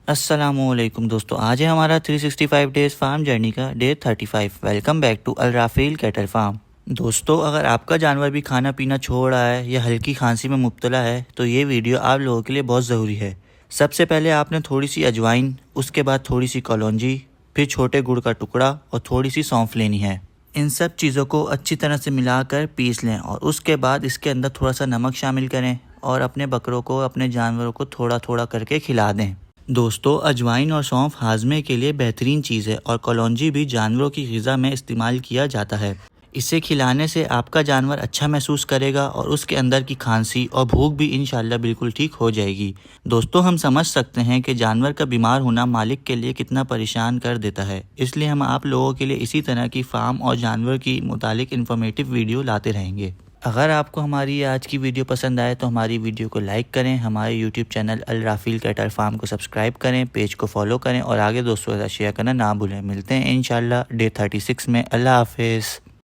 السلام علیکم دوستو، آج ہے ہمارا 365 ڈیز فارم جرنی کا day 35۔ Welcome back to Alrafil cattle farm. دوستو، اگر آپ کا جانور بھی کھانا پینا چھوڑ رہا ہے یا ہلکی کھانسی میں مبتلا ہے تو یہ ویڈیو آپ لوگوں کے لیے بہت ضروری ہے۔ سب سے پہلے آپ نے تھوڑی سی اجوائن، اس کے بعد تھوڑی سی کلونجی، پھر چھوٹے گڑ کا ٹکڑا اور تھوڑی سی سونف لینی ہے۔ ان سب چیزوں کو اچھی طرح سے ملا کر پیس لیں اور اس کے بعد اس کے اندر تھوڑا سا نمک شامل کریں اور اپنے بکروں کو، اپنے جانوروں کو تھوڑا تھوڑا کر کے کھلا دیں۔ دوستو، اجوائن اور سونف ہاضمے کے لیے بہترین چیز ہے اور کلونجی بھی جانوروں کی غذا میں استعمال کیا جاتا ہے۔ اسے کھلانے سے آپ کا جانور اچھا محسوس کرے گا اور اس کے اندر کی کھانسی اور بھوک بھی انشاءاللہ بالکل ٹھیک ہو جائے گی۔ دوستو، ہم سمجھ سکتے ہیں کہ جانور کا بیمار ہونا مالک کے لیے کتنا پریشان کر دیتا ہے، اس لیے ہم آپ لوگوں کے لیے اسی طرح کی فارم اور جانور کی متعلق انفارمیٹیو ویڈیو لاتے رہیں گے۔ اگر آپ کو ہماری آج کی ویڈیو پسند آئے تو ہماری ویڈیو کو لائک کریں، ہمارے یوٹیوب چینل الرافیل کیٹل فارم کو سبسکرائب کریں، پیج کو فالو کریں اور آگے دوستوں کے ساتھ شیئر کرنا نہ بھولیں۔ ملتے ہیں انشاءاللہ ڈے 36 میں۔ اللہ حافظ۔